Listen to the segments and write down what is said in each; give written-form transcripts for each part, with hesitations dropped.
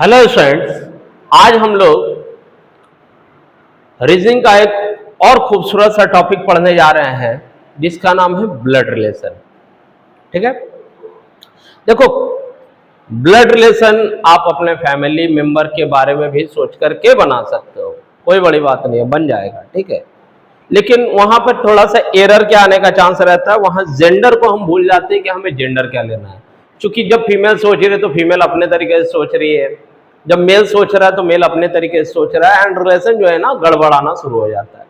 Hello students, आज हम लोग रीजनिंग का एक और खूबसूरत सा टॉपिक पढ़ने जा रहे हैं जिसका नाम है ब्लड रिलेशन। ठीक है, देखो ब्लड रिलेशन आप अपने फैमिली मेंबर के बारे में भी सोच करके बना सकते हो, कोई बड़ी बात नहीं है, बन जाएगा। ठीक है, लेकिन वहां पर थोड़ा सा एरर क्या आने का चांस रहता है, वहां जेंडर को हम भूल जाते हैं कि हमें जेंडर क्या लेना है। क्योंकि जब फीमेल सोच रही है तो फीमेल अपने तरीके से सोच रही है, जब मेल सोच रहा है तो मेल अपने तरीके से सोच रहा है, एंड रिलेशन जो है ना गड़बड़ाना शुरू हो जाता है।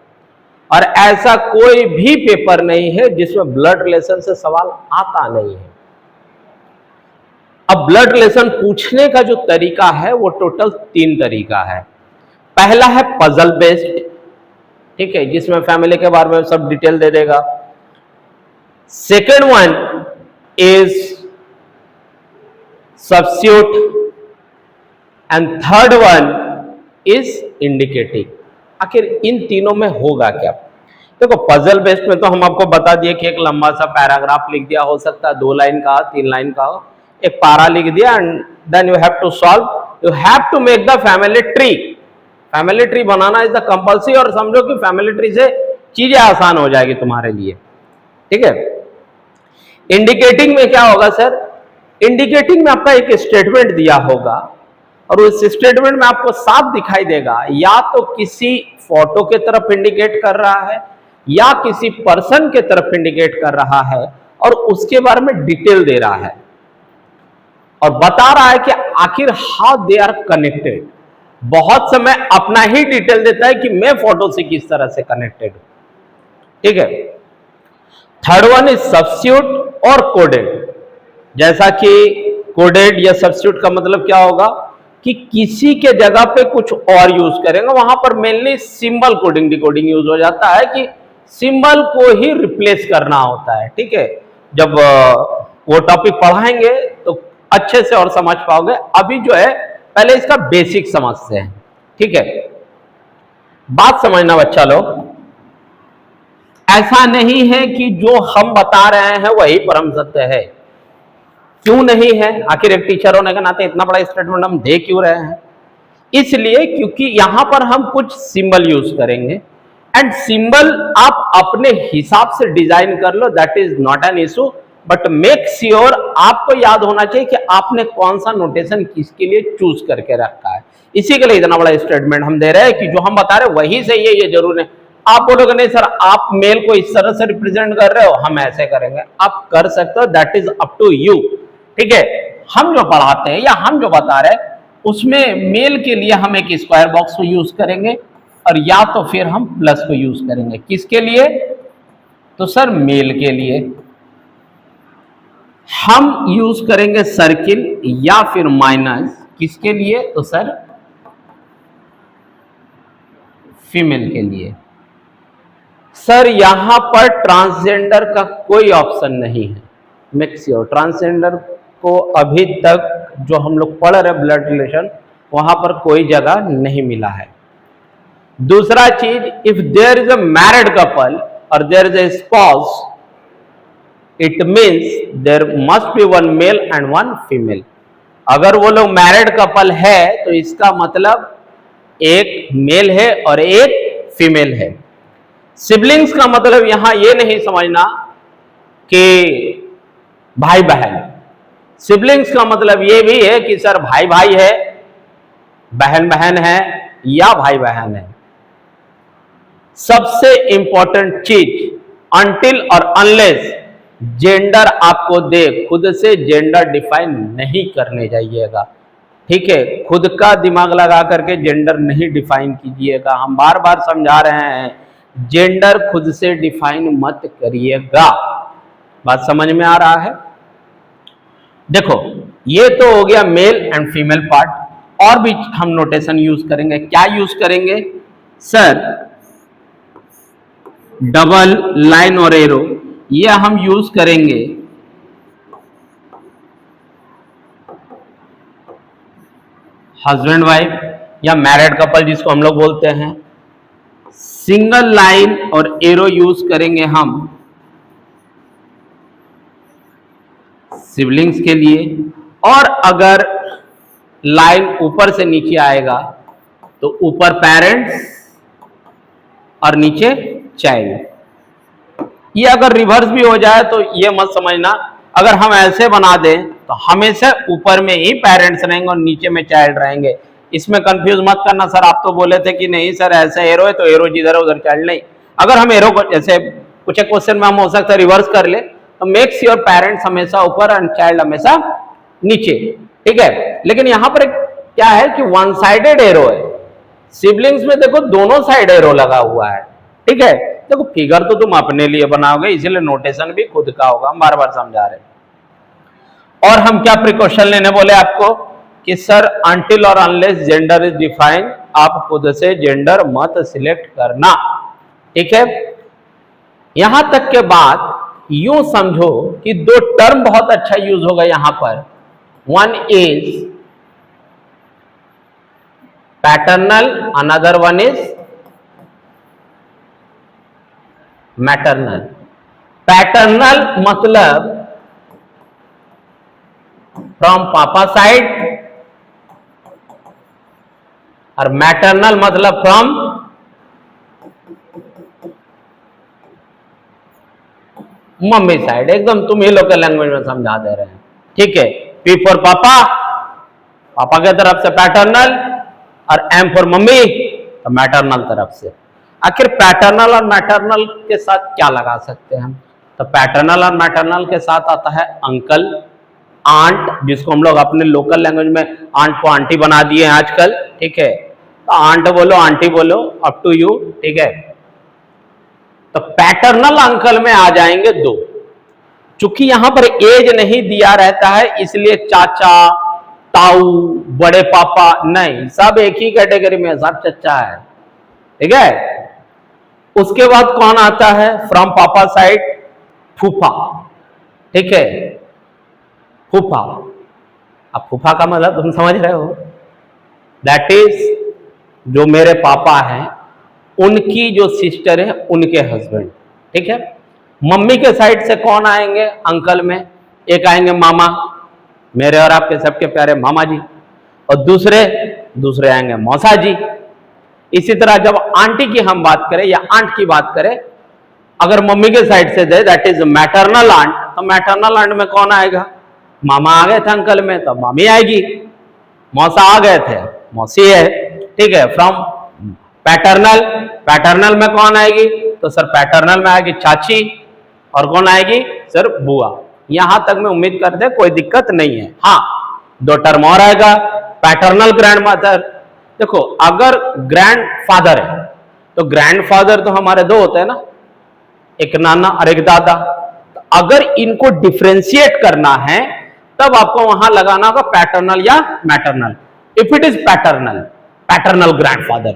और ऐसा कोई भी पेपर नहीं है जिसमें ब्लड रिलेशन से सवाल आता नहीं है। अब ब्लड रिलेशन पूछने का जो तरीका है वो टोटल 3 तरीका है। पहला है पजल बेस्ड, ठीक है, जिसमें फैमिली के बारे में सब डिटेल दे देगा। Second one is substitute and third one is indicating. आखिर इन तीनों में होगा क्या? देखो पजल बेस्ड में तो हम आपको बता दिए कि एक लंबा सा पैराग्राफ लिख दिया, हो सकता है 2 लाइन का, 3 लाइन का, एक पारा लिख दिया, and then you have to solve, you have to make the family tree. Family tree बनाना इज द कंपल्सरी, और समझो कि फैमिली ट्री से चीजें आसान हो जाएगी तुम्हारे लिए। ठीक है, इंडिकेटिंग में क्या होगा सर? इंडिकेटिंग में आपका एक स्टेटमेंट दिया होगा और उस स्टेटमेंट में आपको साफ दिखाई देगा या तो किसी फोटो के तरफ इंडिकेट कर रहा है या किसी पर्सन के तरफ इंडिकेट कर रहा है और उसके बारे में डिटेल दे रहा है और बता रहा है कि आखिर हाउ दे आर कनेक्टेड। बहुत समय अपना ही डिटेल देता है कि मैं फोटो से किस तरह से कनेक्टेड हूं। ठीक है, थर्ड वन इज सब्स्टिट्यूट और कोडेड। जैसा कि कोडेड या सब्स्टिट्यूट का मतलब क्या होगा कि किसी के जगह पे कुछ और यूज करेंगे, वहां पर mainly symbol coding decoding use हो जाता है कि सिंबल को ही रिप्लेस करना होता है। ठीक है, जब वो टॉपिक पढ़ाएंगे तो अच्छे से और समझ पाओगे। अभी जो है पहले इसका बेसिक समझते हैं। ठीक है, बात समझना बच्चा लोग, ऐसा नहीं है कि जो हम बता रहे हैं वही परम सत्य है। क्यों नहीं है? आखिर एक टीचर होने के नाते इतना बड़ा स्टेटमेंट हम दे क्यों रहे हैं? इसलिए क्योंकि यहां पर हम कुछ सिंबल यूज करेंगे एंड सिंबल आप अपने हिसाब से डिजाइन कर लो, that is not an issue, but make sure आपको याद होना चाहिए कि आपने कौन सा नोटेशन किसके लिए चूज करके रखा है। इसी के लिए इतना बड़ा स्टेटमेंट हम दे रहे हैं कि जो हम बता रहे हैं वही सही है, ये जरूर है। आप बोलोगे नहीं सर आप मेल को इस तरह से रिप्रेजेंट कर रहे हो, हम ऐसे करेंगे, आप कर सकते हो, that is up to you. ठीक है, हम जो पढ़ाते हैं या हम जो बता रहे हैं उसमें मेल के लिए हम एक स्क्वायर बॉक्स को यूज करेंगे और या तो फिर हम प्लस को यूज करेंगे। किसके लिए? तो सर मेल के लिए हम यूज करेंगे सर्किल या फिर माइनस। किसके लिए? तो सर फीमेल के लिए। सर यहां पर ट्रांसजेंडर का कोई ऑप्शन नहीं है। मेक श्योर ट्रांसजेंडर को अभी तक जो हम लोग पढ़ रहे ब्लड रिलेशन वहां पर कोई जगह नहीं मिला है। दूसरा चीज, if there is a married couple और there is a spouse, it means there must be one male and one female. अगर वो लोग मैरिड कपल है तो इसका मतलब एक मेल है और एक फीमेल है। सिबलिंग्स का मतलब यहां ये नहीं समझना कि भाई बहन। सिबलिंग्स का मतलब ये भी है कि सर भाई भाई है, बहन बहन है या भाई बहन है। सबसे इंपॉर्टेंट चीज, अनटिल और अनलेस जेंडर आपको दे, खुद से जेंडर डिफाइन नहीं करने जाइएगा। ठीक है, खुद का दिमाग लगा करके जेंडर नहीं डिफाइन कीजिएगा। हम बार बार समझा रहे हैं, जेंडर खुद से डिफाइन मत करिएगा। बात समझ में आ रहा है? देखो ये तो हो गया मेल एंड फीमेल पार्ट। और भी हम नोटेशन यूज करेंगे। क्या यूज करेंगे सर? डबल लाइन और एरो, ये हम यूज करेंगे हस्बैंड वाइफ या मैरिड कपल जिसको हम लोग बोलते हैं। सिंगल लाइन और एरो यूज करेंगे हम सिबलिंग्स के लिए। और अगर लाइन ऊपर से नीचे आएगा तो ऊपर पेरेंट्स और नीचे चाइल्ड। ये अगर रिवर्स भी हो जाए तो ये मत समझना, अगर हम ऐसे बना दें तो हमेशा ऊपर में ही पेरेंट्स रहेंगे और नीचे में चाइल्ड रहेंगे। इसमें कंफ्यूज मत करना, सर आप तो बोले थे कि नहीं सर ऐसे एरो है तो एरो जिधर है उधर चाइल्ड नहीं। अगर हम एरो को जैसे कुछ एक क्वेश्चन में हम हो सकता है रिवर्स कर ले तो मेक श्योर पेरेंट्स हमेशा ऊपर एंड चाइल्ड हमेशा नीचे, ठीक है। लेकिन यहां पर क्या है कि वन साइडेड एरो है, सिबलिंग्स में देखो दोनों साइड एरो लगा हुआ है, ठीक है। देखो फिगर तो तुम अपने लिए बनाओगे इसलिए नोटेशन भी खुद का होगा, हम बार बार समझा रहे हैं। और हम क्या प्रिकॉशन लेने बोले आपको कि सर अनटिल और अनलेस जेंडर इज डिफाइंड, आप खुद से जेंडर मत सिलेक्ट करना, ठीक है। यहां तक के बाद यूं समझो कि दो टर्म बहुत अच्छा यूज होगा यहां पर, one is paternal, another one is maternal. Paternal मतलब फ्रॉम पापा साइड और मैटरनल मतलब फ्रॉम मम्मी साइड। एकदम तुम ही लोकल लैंग्वेज में समझा दे रहे हैं, ठीक है। पी फॉर पापा, पापा के तरफ से पैटर्नल, और एम फॉर मम्मी तो मैटरनल तरफ से। आखिर पैटर्नल और मैटरनल के साथ क्या लगा सकते हैं हम, तो पैटर्नल और मैटरनल के साथ आता है अंकल, आंट, जिसको हम लोग अपने लोकल लैंग्वेज में आंट को आंटी बना दिए हैं आजकल, ठीक है। तो आंट बोलो आंटी बोलो, अप टू यू, ठीक है। तो पैटर्नल अंकल में आ जाएंगे दो, चूंकि यहां पर एज नहीं दिया रहता है इसलिए चाचा, ताऊ, बड़े पापा नहीं, सब एक ही कैटेगरी में, सब चचा है, ठीक है। उसके बाद कौन आता है फ्रॉम पापा साइड, फूफा, ठीक है, फूफा। अब फूफा का मतलब तुम समझ रहे हो, दैट इज जो मेरे पापा हैं उनकी जो सिस्टर है उनके हस्बैंड, ठीक है। मम्मी के साइड से कौन आएंगे अंकल में, एक आएंगे मामा, मेरे और आपके सबके प्यारे मामा जी, और दूसरे आएंगे मौसा जी। इसी तरह जब आंटी की हम बात करें या आंट की बात करें, अगर मम्मी के साइड से दे दैट इज मैटरनल आंट, तो मैटरनल आंट में कौन आएगा, मामा आ गए थे अंकल में तो मामी आएगी, मौसा आ गए थे मौसी है, ठीक है। फ्रॉम पैटर्नल में कौन आएगी, तो सर पैटर्नल में आएगी चाची, और कौन आएगी सर बुआ। यहां तक मैं उम्मीद करते कोई दिक्कत नहीं है। हाँ, दो टर्म और आएगा, पैटर्नल ग्रैंड मदर। देखो अगर ग्रैंड फादर है तो ग्रैंड फादर तो हमारे दो होते हैं ना, एक नाना और एक दादा। तो अगर इनको डिफ्रेंशिएट करना है तब आपको वहां लगाना होगा पैटर्नल या maternal. If it is paternal grandfather,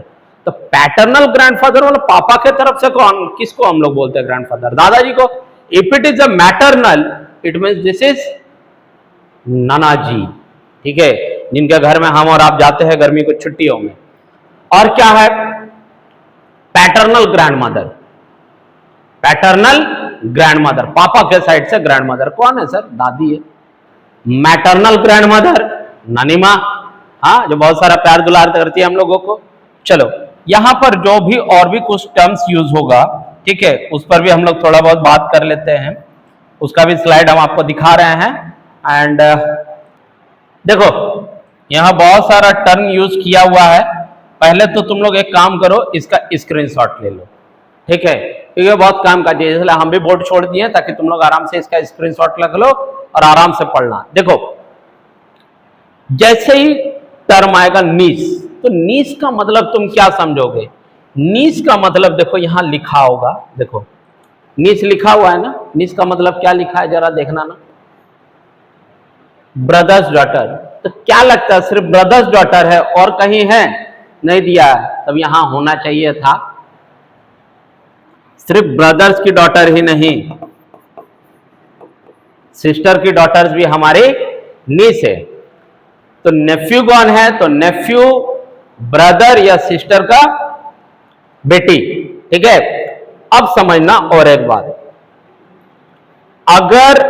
तो पैटर्नल ग्रैंडफादर मतलब पापा के तरफ से कौन, किसको हम लोग बोलते हैं ग्रैंडफादर, दादाजी को। If it is a maternal it means this is नाना जी, ठीक है, जिनके घर में हम और आप जाते हैं गर्मी की छुट्टियों में। और क्या है पैटर्नल ग्रैंडमदर, पैटर्नल ग्रैंडमदर, पापा के साइड से ग्रैंडमदर कौन है सर, दादी है। मैटरनल ग्रैंडमदर नानी माँ, हाँ, जो बहुत सारा प्यार दुलार करती है हम लोगों को। चलो यहां पर जो भी और भी कुछ टर्म्स यूज होगा, ठीक है, उस पर भी हम लोग थोड़ा बहुत बात कर लेते हैं, उसका भी स्लाइड हम आपको दिखा रहे हैं। एंड देखो यहां बहुत सारा टर्म यूज किया हुआ है। पहले तो तुम लोग एक काम करो, इसका स्क्रीनशॉट ले लो, ठीक है, क्योंकि ये बहुत काम का चीज है, इसलिए हम भी बोर्ड छोड़ दिए ताकि तुम लोग आराम से इसका स्क्रीनशॉट लग लो और आराम से पढ़ना। देखो जैसे ही टर्म आएगा नीस, तो नीस का मतलब तुम क्या समझोगे, नीस का मतलब देखो यहां लिखा होगा, देखो नीस लिखा हुआ है ना, नीस का मतलब क्या लिखा है जरा देखना ना, ब्रदर्स डॉटर। तो क्या लगता है सिर्फ ब्रदर्स डॉटर है और कहीं है, नहीं दिया है, तब यहां होना चाहिए था सिर्फ ब्रदर्स की डॉटर ही नहीं, सिस्टर की डॉटर्स भी हमारी नीस है। तो नेफ्यू कौन है, तो नेफ्यू ब्रदर या सिस्टर का बेटी, ठीक है। अब समझना और एक बात, अगर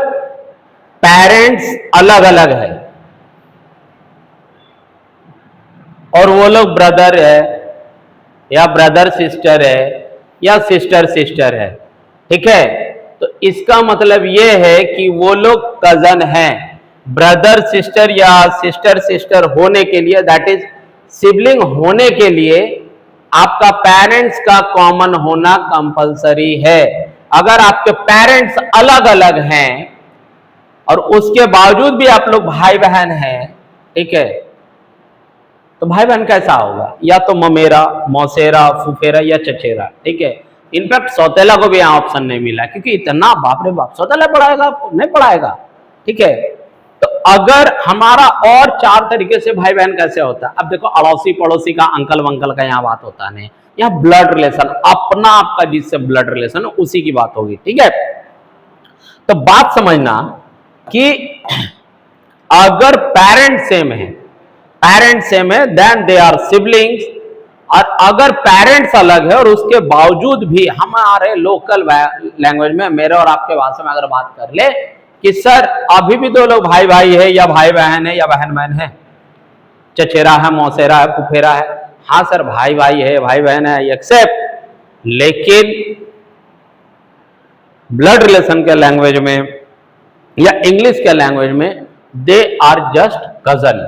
पेरेंट्स अलग अलग है और वो लोग ब्रदर है या ब्रदर सिस्टर है या सिस्टर सिस्टर है, ठीक है, तो इसका मतलब ये है कि वो लोग कजन हैं। ब्रदर सिस्टर या सिस्टर सिस्टर होने के लिए, दैट इज सिबलिंग होने के लिए आपका पेरेंट्स का कॉमन होना कंपलसरी है। अगर आपके पेरेंट्स अलग अलग हैं और उसके बावजूद भी आप लोग भाई बहन हैं, ठीक है, तो भाई बहन कैसा होगा? या तो ममेरा, मौसेरा, फुफेरा या चचेरा, ठीक है। इनफैक्ट सौतेला को भी यहाँ ऑप्शन नहीं मिला, क्योंकि इतना बाप रे बाप सौतेला पढ़ाएगा आपको, नहीं पढ़ाएगा, ठीक है। तो अगर हमारा और 4 तरीके से भाई बहन कैसे होता है? अब देखो, अड़ोसी पड़ोसी का, अंकल वंकल का यहाँ बात होता नहीं, यहाँ ब्लड रिलेशन, अपना आपका जिससे ब्लड रिलेशन उसी की बात होगी, ठीक है। तो बात समझना कि अगर पेरेंट सेम है, देन दे आर सिबलिंग्स। और अगर पेरेंट्स अलग है और उसके बावजूद भी हमारे लोकल लैंग्वेज में, मेरे और आपके भाषा में अगर बात कर ले कि सर अभी भी 2 लोग भाई भाई है या भाई बहन है या बहन बहन है, चचेरा है, मौसेरा है, फुफेरा है, हाँ सर भाई भाई है, भाई बहन है, एक्सेप्ट, लेकिन ब्लड रिलेशन के लैंग्वेज में या इंग्लिश के लैंग्वेज में they are just cousin,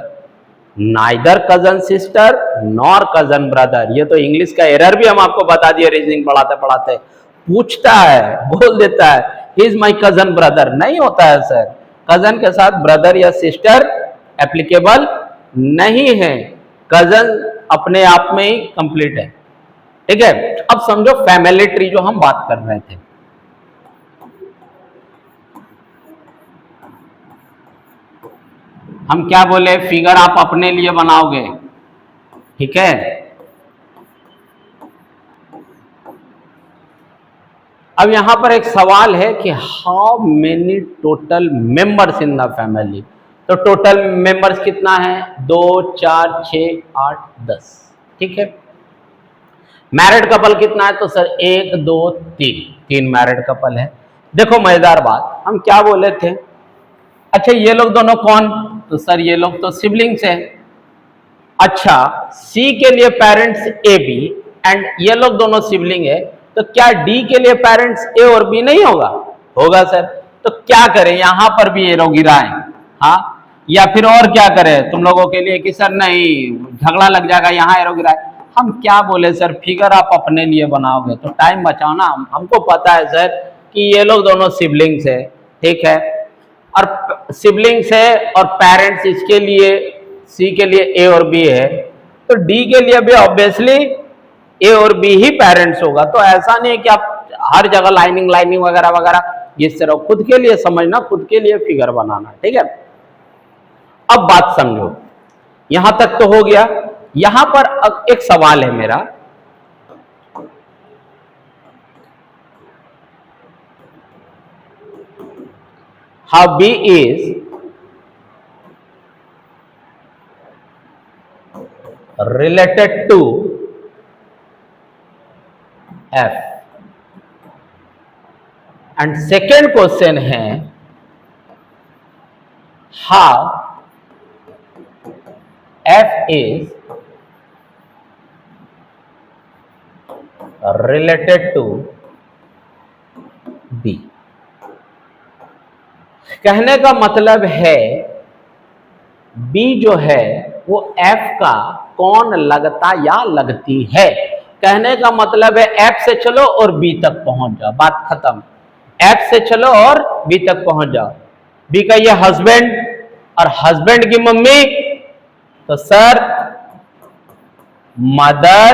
neither cousin sister nor cousin brother. ये तो इंग्लिश का एरर भी हम आपको बता दिए रीजनिंग पढ़ाते पढ़ाते। पूछता है, बोल देता है he is my cousin brother, नहीं होता है सर। कजन के साथ ब्रदर या सिस्टर एप्लीकेबल नहीं है, कजन अपने आप में ही कंप्लीट है, ठीक है। अब समझो फैमिली ट्री जो हम बात कर रहे थे, हम क्या बोले, फिगर आप अपने लिए बनाओगे, ठीक है। अब यहां पर एक सवाल है कि how many total members in the family. तो टोटल मेंबर्स कितना है? 2, 4, 6, 8, 10, ठीक है। मैरिड कपल कितना है? तो सर 1, 2, 3 मैरिड कपल है। देखो मजेदार बात, हम क्या बोले थे, अच्छा ये लोग दोनों कौन? तो सर ये लोग तो सिबलिंग्स है। अच्छा, सी के लिए पेरेंट्स ए बी एंड ये लोग दोनों सिबलिंग है, तो क्या डी के लिए पेरेंट्स ए और बी नहीं होगा? होगा सर। तो क्या करें, यहां पर भी एरो गिराएं, हाँ, या फिर और क्या करें तुम लोगों के लिए कि सर नहीं झगड़ा लग जाएगा, यहां एरो गिराएं। हम क्या बोले सर, फिगर आप अपने लिए बनाओगे तो टाइम बचाओ ना। हमको पता है सर कि ये लोग दोनों सिबलिंग्स है, ठीक है, और सिबलिंग्स है और पेरेंट्स इसके लिए, सी के लिए ए और बी है, तो डी के लिए भी ऑब्वियसली ए और बी ही पेरेंट्स होगा। तो ऐसा नहीं है कि आप हर जगह लाइनिंग वगैरह वगैरह, इस तरह खुद के लिए समझना, खुद के लिए फिगर बनाना, ठीक है। अब बात समझो, यहां तक तो हो गया। यहां पर अब एक सवाल है मेरा, how B is related to F, and second question है how F is related to B। कहने का मतलब है B जो है वो F का कौन लगता या लगती है। कहने का मतलब है F से चलो और B तक पहुंच जाओ, बात खत्म। F से चलो और B तक पहुंच जाओ। B का ये हस्बैंड और हस्बैंड की मम्मी, तो सर मदर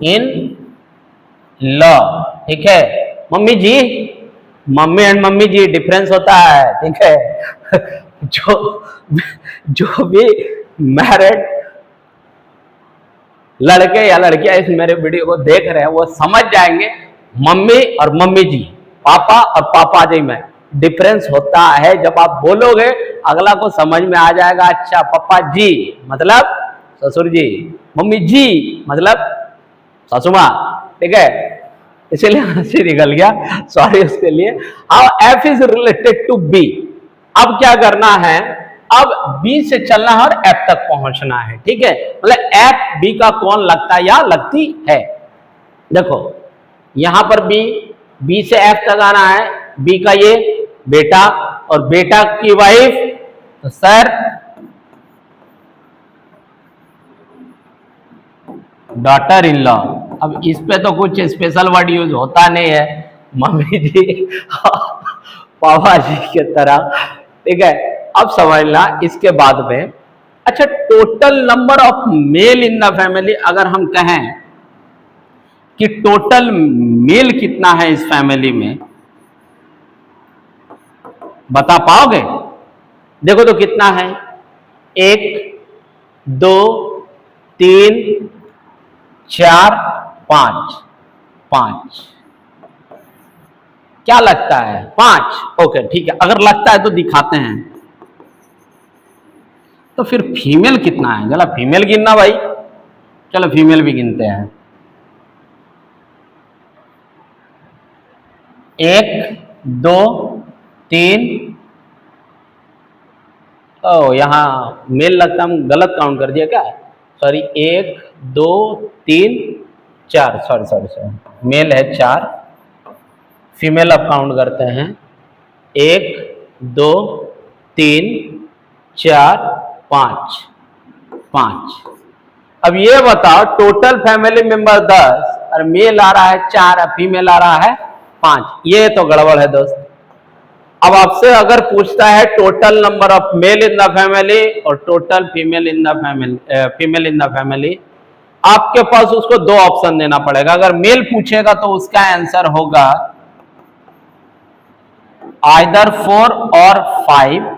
इन लॉ, ठीक है। मम्मी जी, मम्मी एंड मम्मी जी डिफरेंस होता है, ठीक है। जो भी मैरिड लड़के या लड़कियां इस मेरे वीडियो को देख रहे हैं वो समझ जाएंगे, मम्मी और मम्मी जी, पापा और पापा जी में डिफरेंस होता है। जब आप बोलोगे अगला को समझ में आ जाएगा, अच्छा पापा जी मतलब ससुर जी, मम्मी जी मतलब सासुमा, ठीक है। इसीलिए हंसी निकल गया, सॉरी उसके लिए। How F is related to B. अब क्या करना है, अब बी से चलना है और एफ तक पहुंचना है, ठीक है। मतलब एफ बी का कौन लगता है या लगती है। देखो यहां पर बी से एफ तक आना है, बी का ये बेटा और बेटा की वाइफ, तो सर डॉटर इन लॉ। अब इस पे तो कुछ स्पेशल वर्ड यूज होता नहीं है, मम्मी जी पापा जी के तरह, ठीक है। अब समझना इसके बाद में, अच्छा total number of male in the family, अगर हम कहें कि टोटल मेल कितना है इस फैमिली में, बता पाओगे? देखो तो कितना है, 1 2 3 4 5, 5 क्या लगता है? 5। ओके ठीक है, अगर लगता है तो दिखाते हैं। तो फिर फीमेल कितना है? चलो फीमेल गिनना भाई, चलो फीमेल भी गिनते हैं। 1 2 3, ओ यहां मेल लगता है, हम गलत काउंट कर दिया क्या? सॉरी, 1 2 3 4, सॉरी मेल है 4, फीमेल अब काउंट करते हैं। 1 2 3 4 5, 5। अब ये बताओ टोटल फैमिली मेंबर 10 और मेल आ रहा है 4 और फीमेल आ रहा है 5, ये तो गड़बड़ है दोस्त। अब आपसे अगर पूछता है total number of male in the family और total female in the family, आपके पास उसको 2 ऑप्शन देना पड़ेगा। अगर मेल पूछेगा तो उसका आंसर होगा आइदर 4 और 5।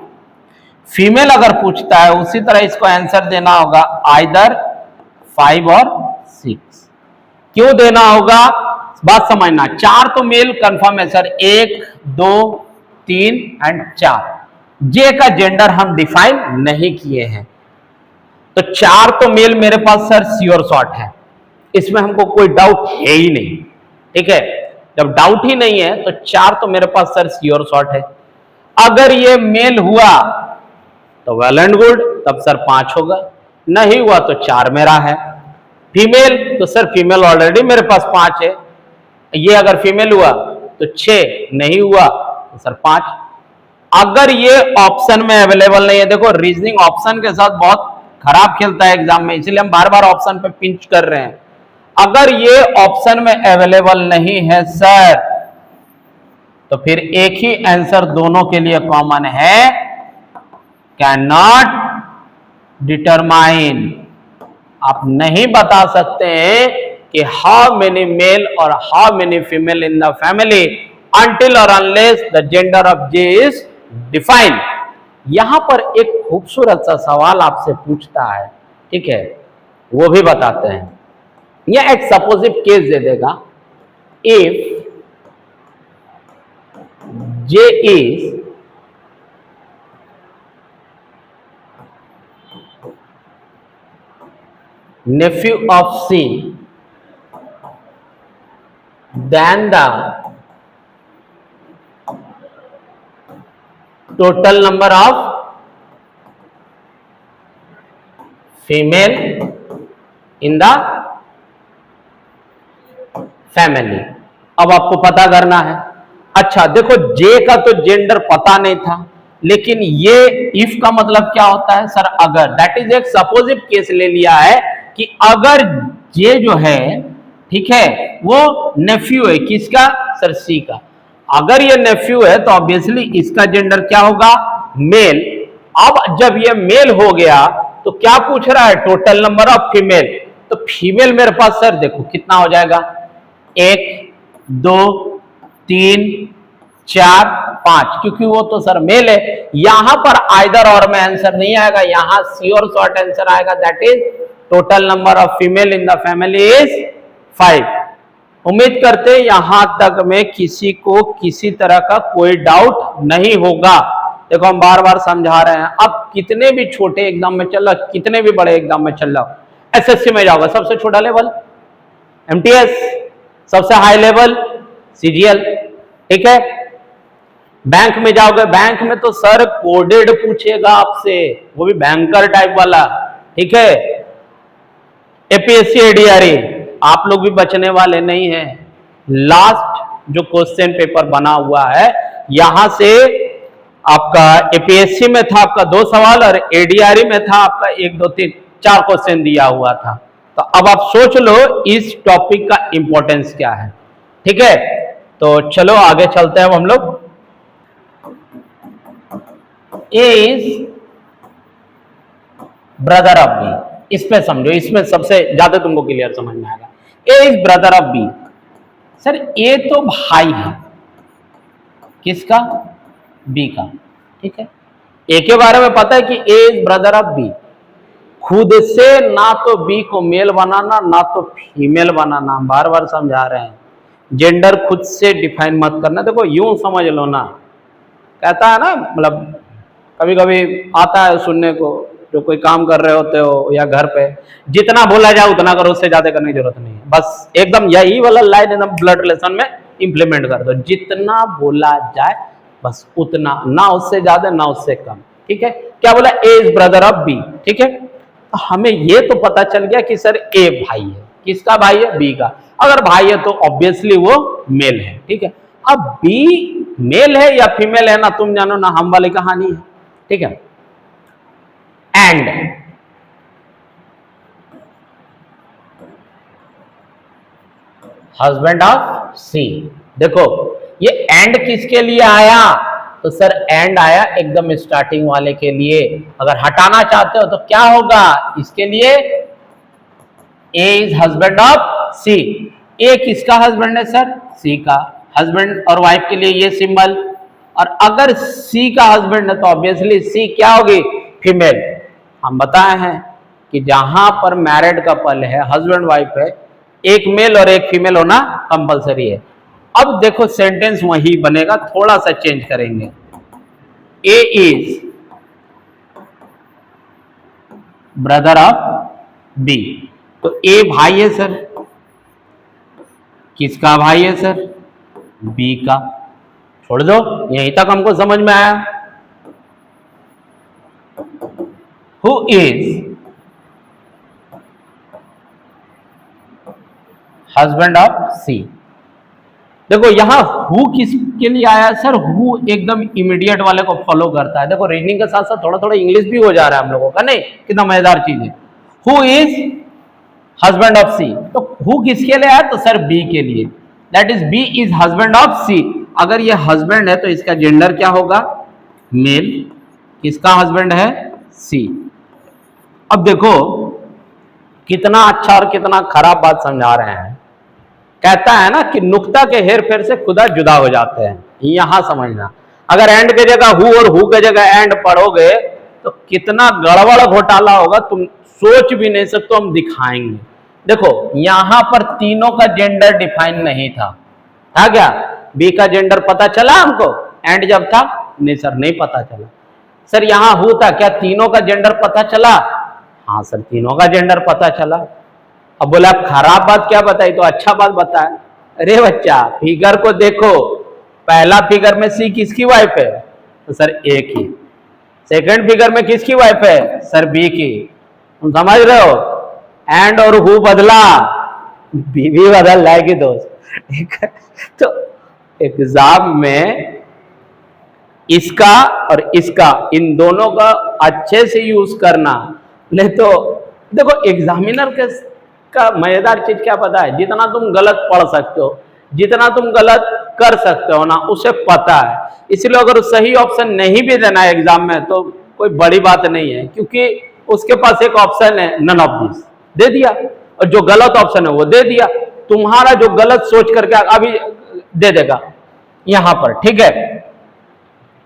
फीमेल अगर पूछता है उसी तरह इसको आंसर देना होगा आइदर 5 और 6। क्यों देना होगा बात समझना। 4 तो मेल कंफर्म है सर, 1 2 3 एंड 4। जे का जेंडर हम डिफाइन नहीं किए हैं, तो 4 तो मेल मेरे पास सर श्योर शॉट है, इसमें हमको कोई डाउट है ही नहीं, ठीक है। जब डाउट ही नहीं है तो 4 तो मेरे पास सर श्योर शॉट है। अगर ये मेल हुआ तो वेल एंड गुड, तब सर 5 होगा, नहीं हुआ तो 4 मेरा है। फीमेल तो सर फीमेल ऑलरेडी मेरे पास 5 है, ये अगर फीमेल हुआ तो 6, नहीं हुआ तो सर 5। अगर ये ऑप्शन में अवेलेबल नहीं है, देखो रीजनिंग ऑप्शन के साथ बहुत खराब खेलता है एग्जाम में, इसलिए हम बार बार ऑप्शन पे पिंच कर रहे हैं। अगर ये ऑप्शन में अवेलेबल नहीं है सर, तो फिर एक ही आंसर दोनों के लिए कॉमन है, कैन नॉट डिटरमाइन। आप नहीं बता सकते हैं कि हाउ मेनी मेल और how many female in the family until or unless the gender of J is defined। यहां पर एक खूबसूरत सा सवाल आपसे पूछता है, ठीक है, वो भी बताते हैं। यह एक सपोजिव केस दे देगा, if J is nephew of C, then the total number of female in the family। अब आपको पता करना है। अच्छा देखो, जे का तो जेंडर पता नहीं था, लेकिन ये इफ का मतलब क्या होता है सर? अगर, दैट इज एक सपोजिव केस ले लिया है कि अगर जे जो है, ठीक है, वो नेफ्यू है किसका सर? सी का। अगर ये नेफ्यू है तो ऑब्वियसली इसका जेंडर क्या होगा? मेल। अब जब ये मेल हो गया तो क्या पूछ रहा है? Total number of female. तो फीमेल मेरे पास सर देखो कितना हो जाएगा, 1 2 3 4 5, क्योंकि वो तो सर मेल है। यहां पर आइदर और में आंसर नहीं आएगा, यहां सी और शॉर्ट आंसर आएगा, that is total number of female in the family is 5। उम्मीद करते यहां तक में किसी को किसी तरह का कोई डाउट नहीं होगा। देखो हम बार बार समझा रहे हैं, अब कितने भी छोटे एग्जाम में चल रहा, कितने भी बड़े एग्जाम में चल रहा, एसएससी में जाओगे सबसे छोटा लेवल एमटीएस, सबसे हाई लेवल सीजीएल, ठीक है। बैंक में जाओगे, बैंक में तो सर कोडेड पूछेगा आपसे, वो भी बैंकर टाइप वाला, ठीक है। एपीएससी एडीआरई आप लोग भी बचने वाले नहीं हैं। लास्ट जो क्वेश्चन पेपर बना हुआ है, यहां से आपका एपीएससी में था आपका 2 सवाल और एडीआरई में था आपका 1 2 3 4 क्वेश्चन दिया हुआ था। तो अब आप सोच लो इस टॉपिक का इंपॉर्टेंस क्या है, ठीक है। तो चलो आगे चलते हैं हम लोग। ए इज ब्रदर ऑफ बी, इसमें समझो, इसमें सबसे ज्यादा तुमको क्लियर समझ में आएगा। A is brother of B. Sir A तो भाई है, किसका? बी का, ठीक है। ए के बारे में पता है कि ए इज ब्रदर ऑफ बी। खुद से ना तो बी को मेल बनाना ना तो फीमेल बनाना, बार बार समझा रहे हैं। जेंडर खुद से डिफाइन मत करना। देखो यूं समझ लो ना, कहता है ना, मतलब कभी कभी आता है सुनने को, जो कोई काम कर रहे होते हो या घर पे, जितना बोला जाए उतना करो, उससे ज्यादा करने की जरूरत नहीं है। बस एकदम यही वाला लाइन एकदम ब्लड रिलेशन में इंप्लीमेंट कर दो, जितना बोला जाए बस उतना, ना उससे ज्यादा ना उससे कम, ठीक है। क्या बोला? ए इज ब्रदर ऑफ बी, ठीक है। तो हमें ये तो पता चल गया कि सर ए भाई है, किसका भाई है? बी का। अगर भाई है तो ऑब्वियसली वो मेल है, ठीक है। अब बी मेल है या फीमेल है ना तुम जानो ना हम वाली कहानी है, ठीक है। एंड हस्बैंड ऑफ सी। देखो ये एंड किसके लिए आया? तो सर एंड आया एकदम स्टार्टिंग वाले के लिए। अगर हटाना चाहते हो तो क्या होगा? इसके लिए ए इज हस्बैंड ऑफ सी। ए किसका हस्बैंड है सर? सी का। हस्बैंड और वाइफ के लिए ये सिंबल। और अगर सी का हस्बैंड है तो ऑब्वियसली सी क्या होगी? फीमेल। हम बताए हैं कि जहां पर मैरिड कपल है, हस्बैंड वाइफ है, एक मेल और एक फीमेल होना कंपलसरी है। अब देखो सेंटेंस वही बनेगा, थोड़ा सा चेंज करेंगे। ए इज ब्रदर ऑफ बी। तो ए भाई है सर, किसका भाई है सर? बी का। छोड़ दो, यहीं तक हमको समझ में आया। हु इज हस्बैंड ऑफ सी। देखो यहां हु किसके लिए आया सर? हु एकदम इमीडिएट वाले को फॉलो करता है। देखो रीजनिंग के साथ साथ थोड़ा थोड़ा इंग्लिश भी हो जा रहा है हम लोगों का, नहीं? कितना मजेदार चीज है। हु इज हस्बैंड ऑफ सी। तो हु किसके लिए आया? तो सर बी के लिए। That is B is husband of C. अगर ये हस्बैंड है तो इसका जेंडर क्या होगा? मेल। किसका हस्बैंड है? सी। अब देखो कितना अच्छा और कितना खराब बात समझा रहे हैं। कहता है ना कि नुक्ता के हेर फेर से खुदा जुदा हो जाते हैं, यहां समझना। अगर एंड के जगह हु और हु के जगह एंड पढ़ोगे तो कितना गड़बड़ घोटाला होगा तुम सोच भी नहीं सकते, हम दिखाएंगे। देखो यहां पर तीनों का जेंडर डिफाइन नहीं था क्या? बी का जेंडर पता चला हमको एंड जब था? नहीं सर नहीं पता चला। सर यहां हु था, क्या तीनों का जेंडर पता चला? हाँ सर तीनों का जेंडर पता चला। अब बोला आप खराब बात क्या बताई? तो अच्छा बात बताए। अरे बच्चा फिगर को देखो, पहला फिगर में सी किसकी वाइफ है? तो सर ए की। सेकंड फिगर में किसकी वाइफ है? सर बी की। तुम समझ रहे हो? एंड और हु बदला, बी भी बदल जाएगी दोस्त, ठीक है। तो एग्जाम में इसका और इसका, इन दोनों का अच्छे से यूज करना, नहीं तो देखो एग्जामिनर के का मजेदार चीज क्या पता है? जितना तुम गलत पढ़ सकते हो, जितना तुम गलत कर सकते हो ना, उसे पता है। इसलिए अगर सही ऑप्शन नहीं भी देना है एग्जाम में तो कोई बड़ी बात नहीं है, क्योंकि उसके पास एक ऑप्शन है नन ऑफ दिस, दे दिया, और जो गलत ऑप्शन है वो दे दिया। तुम्हारा जो गलत सोच करके अभी दे देगा यहां पर, ठीक है।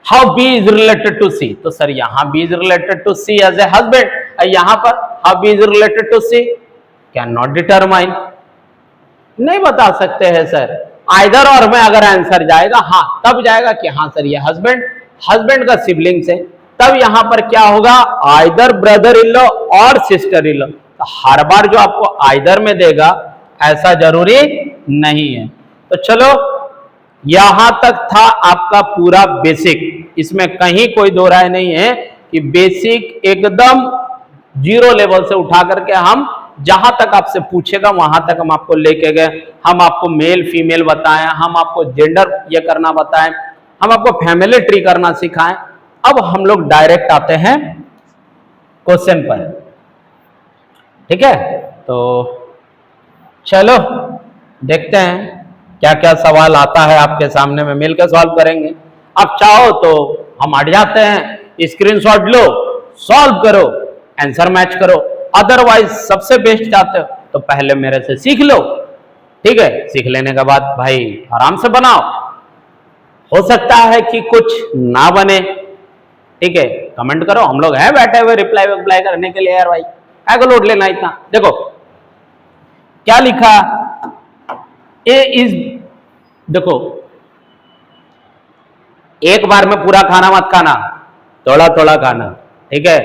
How B is related to C. तो सर यहां B is related to C as a husband, यहां पर how B is related to C can not determine, नहीं बता सकते हैं सर। आइदर और में अगर आंसर जाएगा हाँ तब जाएगा कि हाँ सर ये हस्बैंड का सिबलिंग्स है, तब यहां पर क्या होगा? आइदर ब्रदर इन लॉ और सिस्टर इन लॉ। तो हर बार जो आपको आइदर में देगा ऐसा जरूरी नहीं है। तो चलो यहां तक था आपका पूरा बेसिक, इसमें कहीं कोई दो राय नहीं है कि बेसिक एकदम जीरो लेवल से उठा करके हम जहां तक आपसे पूछेगा वहां तक हम आपको लेके गए। हम आपको मेल फीमेल बताएं, हम आपको जेंडर ये करना बताएं, हम आपको फैमिली ट्री करना सिखाएं। अब हम लोग डायरेक्ट आते हैं क्वेश्चन पर, ठीक है। तो चलो देखते हैं क्या क्या सवाल आता है आपके सामने में, मिलकर सॉल्व करेंगे। आप चाहो तो हम हट जाते हैं, स्क्रीनशॉट लो, सॉल्व करो, आंसर मैच करो। अदरवाइज सबसे बेस्ट चाहते हो तो पहले मेरे से सीख लो, ठीक है। सीख लेने के बाद भाई आराम से बनाओ, हो सकता है कि कुछ ना बने, ठीक है। कमेंट करो, हम लोग हैं बैठे हुए रिप्लाई करने के लिए यार भाई, ऐगो लोड लेना इतना। देखो क्या लिखा, ए इज, देखो एक बार में पूरा खाना मत खाना, थोड़ा थोड़ा खाना, ठीक है।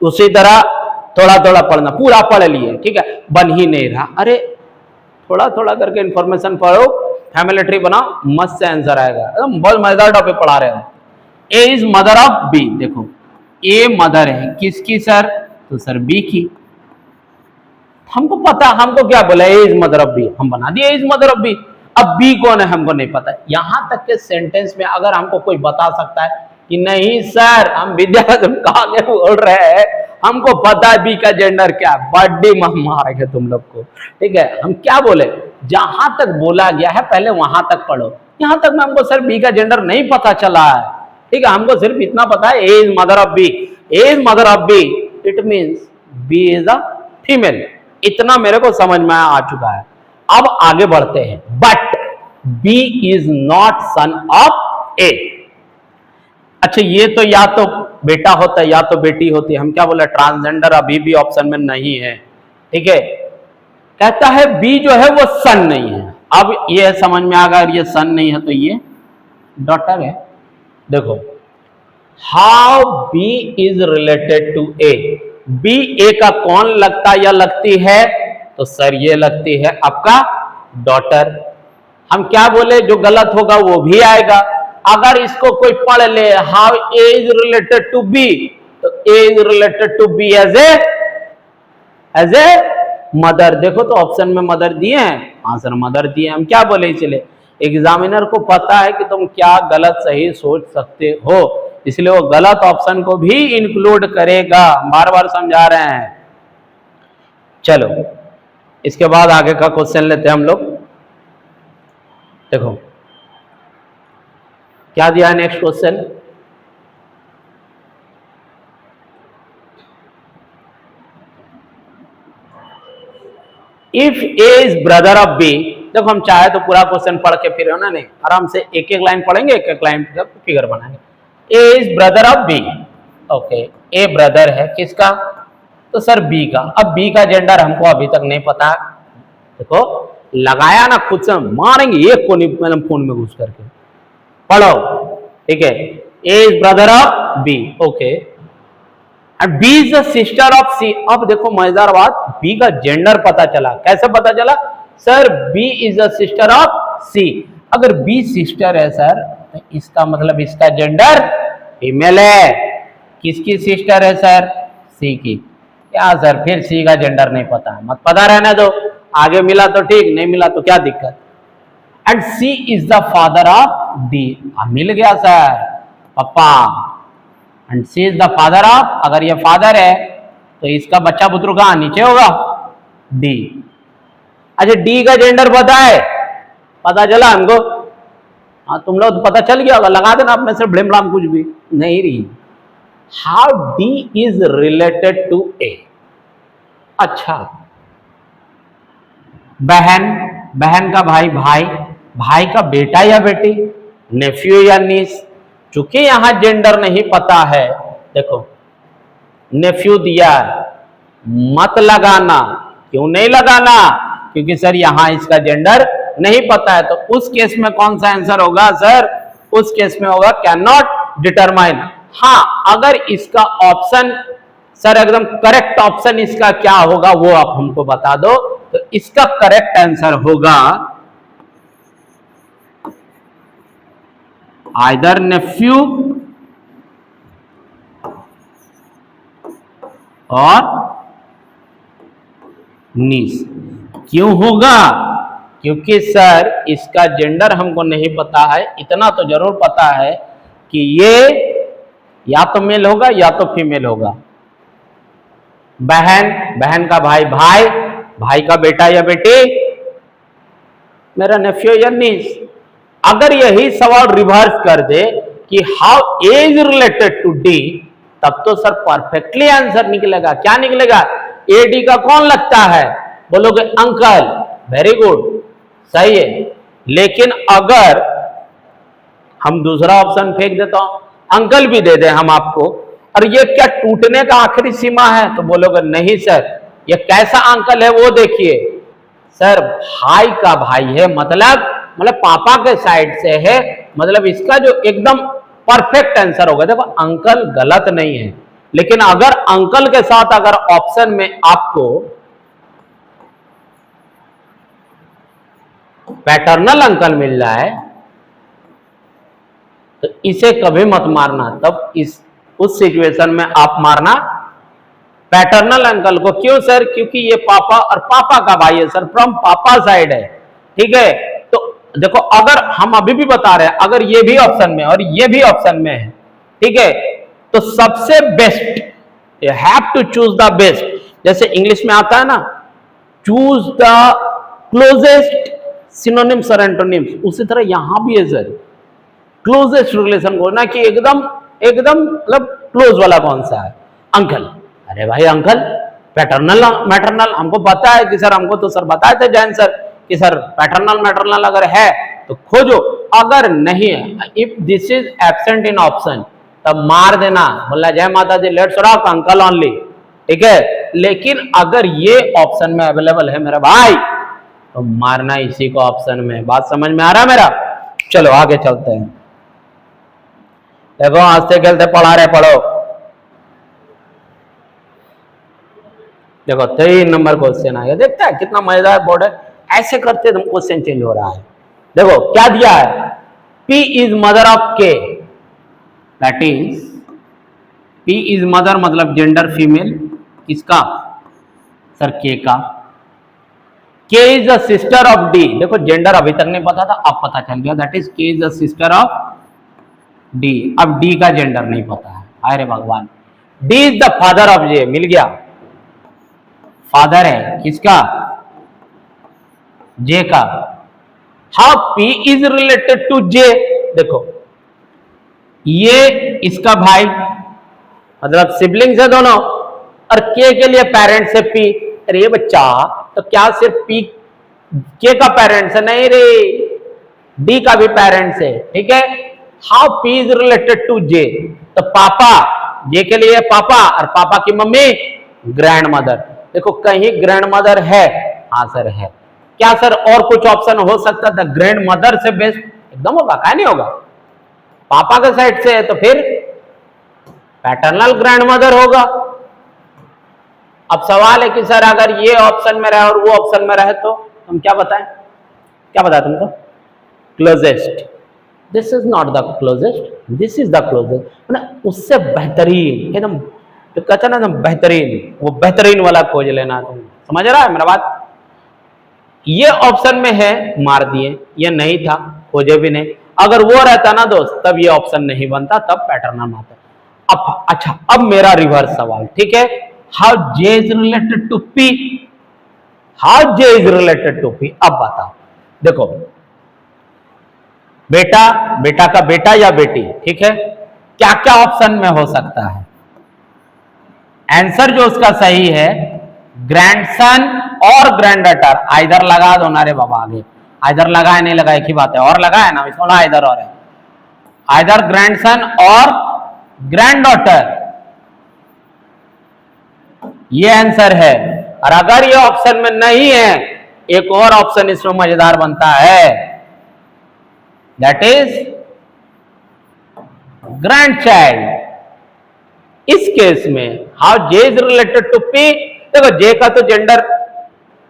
उसी तरह थोड़ा थोड़ा पढ़ना, पूरा पढ़ लिए, ठीक है, बन ही नहीं रहा। अरे थोड़ा थोड़ा करके इंफॉर्मेशन पढ़ो, फैमिली ट्री बनाओ, मस्त से आंसर आएगा। एकदम बहुत मजेदार टॉपिक पढ़ा रहे हैं। ए इज मदर ऑफ बी, देखो ए मदर है किसकी सर, तो सर बी की। हमको पता, हमको क्या बोला, ए इज मदर ऑफ बी, हम बना दिए ए इज मदर ऑफ बी। अब बी कौन है हमको नहीं पता। यहां तक के सेंटेंस में अगर हमको कोई बता सकता है कि नहीं सर हम विद्यार्थी कहा बोल रहे हैं, हमको पता है बी का जेंडर क्या, बर्थडे मारेंगे तुम लोग को, ठीक है। हम क्या बोले, जहां तक बोला गया है पहले वहां तक पढ़ो। यहां तक में हमको सर बी का जेंडर नहीं पता चला है, ठीक है। हमको सिर्फ इतना पता है A is mother of B, A is mother of B, it means B is a female. इतना मेरे को समझ में आ चुका है। अब आगे बढ़ते हैं। But B is not son of A. अच्छा ये तो या तो बेटा होता है या तो बेटी होती है, हम क्या बोले, ट्रांसजेंडर अभी भी ऑप्शन में नहीं है, ठीक है। कहता है बी जो है वो सन नहीं है। अब ये समझ में आ गया, अगर ये सन नहीं है तो ये डॉटर है। देखो how B is related to A, B A का कौन लगता या लगती है, तो सर ये लगती है आपका डॉटर। हम क्या बोले, जो गलत होगा वो भी आएगा। अगर इसको कोई पढ़ ले, how A is related to B, तो A is related to B as a mother. देखो तो ऑप्शन में मदर दिए हैं, हाँ सर मदर दिए। हम क्या बोले, इसलिए एग्जामिनर को पता है कि तुम क्या गलत सही सोच सकते हो, इसलिए वो गलत ऑप्शन को भी इंक्लूड करेगा। बार बार समझा रहे हैं। चलो इसके बाद आगे का क्वेश्चन लेते हैं हम लोग। देखो क्या दिया है next question, if A is brother of B. देखो हम चाहे तो पूरा क्वेश्चन पढ़ के फिर ना, नहीं आराम से एक एक लाइन पढ़ेंगे, एक एक लाइन फिगर बनाएंगे। A is brother of B, okay. A brother है किसका, तो सर बी का। अब बी का जेंडर हमको अभी तक नहीं पता। देखो लगाया ना, खुद से मारेंगे एक को नहीं, फोन में घुस करके पढ़ो, ठीक है। A is brother of B, okay. And B is the sister of C. अब देखो मजेदार बात, बी का जेंडर पता चला। कैसे पता चला, sir B is the sister of C. अगर बी सिस्टर है सर, तो इसका मतलब इसका जेंडर फीमेल है। किसकी सिस्टर है सर, सी की। क्या सर फिर सी का जेंडर नहीं पता, मत पता रहने दो, आगे मिला तो ठीक, नहीं मिला तो क्या दिक्कत। And C is the father of D, मिल गया सर पापा। And C is the father of, अगर ये फादर है तो इसका बच्चा पुत्र कहां नीचे होगा, डी। अच्छा डी का जेंडर पता है, पता चला हमको, हाँ तुम लोग तो पता चल गया होगा, लगा देना अपने से ब्लेम ब्लाम कुछ भी नहीं रही। How D is related to A. अच्छा बहन, बहन का भाई, भाई का बेटा या बेटी, नेफ्यू या नीस। चूंकि यहां जेंडर नहीं पता है, देखो नेफ्यू दिया मत लगाना। क्यों नहीं लगाना, क्योंकि सर यहां इसका जेंडर नहीं पता है। तो उस केस में कौन सा आंसर होगा सर, उस केस में होगा कैन नॉट डिटरमाइन। हाँ अगर इसका ऑप्शन सर एकदम करेक्ट ऑप्शन इसका क्या होगा वो आप हमको बता दो, तो इसका करेक्ट आंसर होगा आइदर नेफ्यू और नीस। क्यों होगा? क्योंकि सर इसका जेंडर हमको नहीं पता है, इतना तो जरूर पता है कि ये या तो मेल होगा या तो फीमेल होगा। बहन, बहन का भाई, भाई, भाई का बेटा या बेटी, मेरा नेफ्यू या नीस। अगर यही सवाल रिवर्स कर दे कि how A's related to D, तब तो सर परफेक्टली आंसर निकलेगा। क्या निकलेगा? ए डी का कौन लगता है? बोलोगे अंकल। वेरी गुड, सही है। लेकिन अगर हम दूसरा ऑप्शन फेंक देता हूं, अंकल भी दे दे हम आपको, और ये क्या टूटने का आखिरी सीमा है? तो बोलोगे नहीं सर, ये कैसा अंकल है वो देखिए। सर भाई का भाई है, मतलब पापा के साइड से है, मतलब इसका जो एकदम परफेक्ट आंसर होगा। देखो अंकल गलत नहीं है, लेकिन अगर अंकल के साथ अगर ऑप्शन में आपको पैटर्नल अंकल मिल रहा है तो इसे कभी मत मारना। तब उस सिचुएशन में आप मारना पैटर्नल अंकल को। क्यों सर? क्योंकि ये पापा और पापा का भाई है सर, फ्रॉम पापा साइड है। ठीक है, तो देखो अगर हम अभी भी बता रहे हैं, अगर ये भी ऑप्शन में और ये भी ऑप्शन में है, ठीक है, तो सबसे best, you have to choose the best. जैसे इंग्लिश में आता है ना, चूज द क्लोजेस्ट सिनोनिम्स और एंटोनिम्स, उसी तरह यहां भी है सर। क्लोजेस्ट रिलेशन को ना, कि एकदम एकदम मतलब क्लोज वाला कौन सा है? अंकल। अरे भाई अंकल, पैटर्नल मैटरनल हमको पता है कि सर, हमको तो सर बताए थे जैन सर कि सर पैटर्नल मैटरनल अगर है तो खोजो, अगर नहीं है, if this is absent in option, तब मार देना, बोला जय माता दी, लेट्स रॉक अंकल ओनली। ठीक है, लेकिन अगर ये ऑप्शन में अवेलेबल है मेरा भाई, तो मारना इसी को ऑप्शन में। बात समझ में आ रहा है मेरा? चलो आगे चलते हैं। देखो हंसते खेलते पढ़ा रहे, पढ़ो। देखो 3 नंबर क्वेश्चन आ गया, देखता है कितना मजेदार बोर्ड है। ऐसे करते तुम क्वेश्चन चेंज हो रहा है। देखो क्या दिया है, P is mother of K, that is P is mother मतलब जेंडर फीमेल, किसका सर? K का। K is the sister of D, देखो जेंडर अभी तक नहीं पता था, अब पता चल गया, that is K is the sister of D। अब D का जेंडर नहीं पता है, अरे भगवान। D is the father of J, मिल गया, फादर है किसका? J का। How P is related to J, देखो ये इसका भाई, मतलब सिबलिंग्स है दोनों, और K के लिए पेरेंट्स है P। अरे बच्चा, तो क्या सिर्फ P K का पेरेंट्स है? नहीं रे, D का भी पेरेंट्स है। ठीक है, how P is related to J, तो पापा, J के लिए पापा, और पापा की मम्मी ग्रैंड मदर। देखो कहीं ग्रैंड मदर है? हाँ सर है। क्या सर और कुछ ऑप्शन हो सकता था ग्रैंड मदर से बेस्ट? एकदम होगा, क्या नहीं होगा। पापा के साइड से है तो फिर पैटर्नल ग्रैंड मदर होगा। अब सवाल है कि सर अगर ये ऑप्शन में रहे और वो ऑप्शन में रहे तो हम क्या बताएं? क्या बताएं तुमको? Closest. This is not the closest, this is the closest, उससे बेहतरीन, एकदम जो कहते ना एकदम बेहतरीन, वो बेहतरीन वाला खोज लेना। तुम समझ रहा है मेरा बात? ये ऑप्शन में है, मार दिए, ये नहीं था, खोजे भी नहीं। अगर वो रहता ना दोस्त, तब ये ऑप्शन नहीं बनता, तब पैटर्नल आता। अब अच्छा, अब मेरा रिवर्स सवाल, ठीक है, how J is related to P, how J is related to P। अब बताओ, देखो बेटा, बेटा का बेटा या बेटी, ठीक है, क्या क्या ऑप्शन में हो सकता है? आंसर जो उसका सही है, ग्रैंडसन और ग्रैंडडॉटर, आइदर लगा दो ना रे बाबा, आगे आइदर लगाए नहीं लगाए की बात है, और लगाए ना, इसको ना आइदर और है, आइदर ग्रैंडसन और ग्रैंडडॉटर, ये आंसर है। और अगर ये ऑप्शन में नहीं है, एक और ऑप्शन इसमें मजेदार बनता है, दैट इज ग्रैंड चाइल्ड। इस केस में how J is related to P, देखो J का तो जेंडर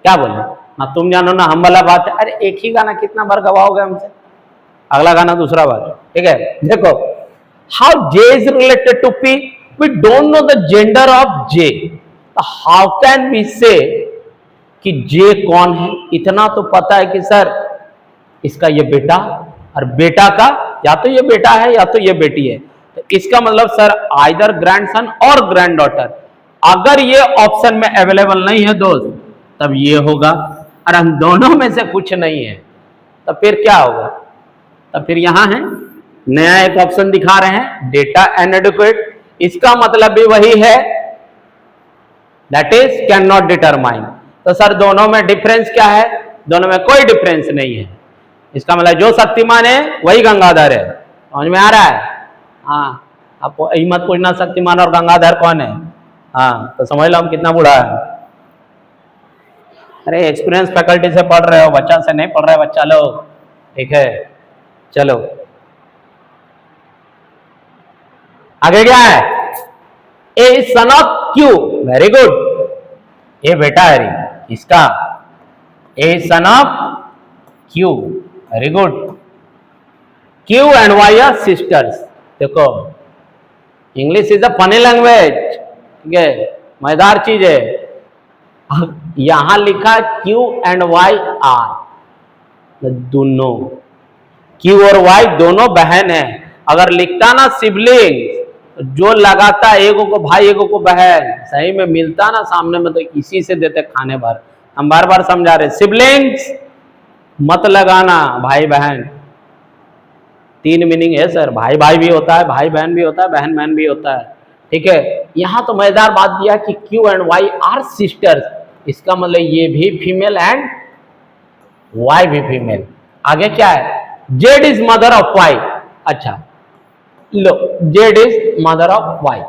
क्या बोले ना, तुम जानो ना हम वाला बात है। अरे एक ही गाना कितना बार गवाओगे हमसे, अगला गाना दूसरा बार। ठीक है, देखो how J is related to P, we don't know the gender of J, how can we say कि जे कौन है? इतना तो पता है कि सर इसका ये बेटा, और बेटा का या तो ये बेटा है या तो ये बेटी है, तो इसका मतलब सर आइदर ग्रैंडसन और ग्रैंड डॉटर। अगर ये ऑप्शन में अवेलेबल नहीं है दोस्त, तब ये होगा, और हम दोनों में से कुछ नहीं है, तब फिर क्या होगा? तब फिर यहां है, नया एक ऑप्शन दिखा रहे हैं, डेटा इनएडिक्वेट, इसका मतलब भी वही है, that is can not determine. तो सर दोनों में डिफरेंस क्या है? दोनों में कोई डिफरेंस नहीं है, इसका मतलब जो शक्तिमान है वही गंगाधर है। समझ में आ रहा है? हाँ, आपको यही मत पूछना शक्तिमान और गंगाधर कौन है, हाँ तो समझ लो हम कितना बूढ़ा है। अरे एक्सपीरियंस फैकल्टी से पढ़ रहे हो, बच्चा से नहीं पढ़ रहे बच्चा लोग, ठीक है। चलो आगे क्या है? A son of Q, very good, ये बेटा है इसका, A son of Q, very good. Q and Y are sisters. देखो English is a funny language, ठीक है, मजेदार चीज है। यहां लिखा क्यू एंड वाई आर, दोनों क्यू और वाई दोनों बहन है। अगर लिखता ना सिबलिंग, जो लगाता एगो को भाई एगो को बहन, सही में मिलता ना सामने में, तो इसी से देते खाने भर। हम बार बार समझा रहे, सिबलिंग्स मत लगाना, भाई बहन तीन मीनिंग है सर, भाई भाई भी होता है, भाई बहन भी होता है, बहन बहन भी होता है, ठीक है। यहां तो मजेदार बात दिया कि Q and Y are sisters, इसका मतलब ये भी फीमेल एंड वाई भी फीमेल। आगे क्या है? Z is mother of Y. अच्छा लो, Z is mother of Y.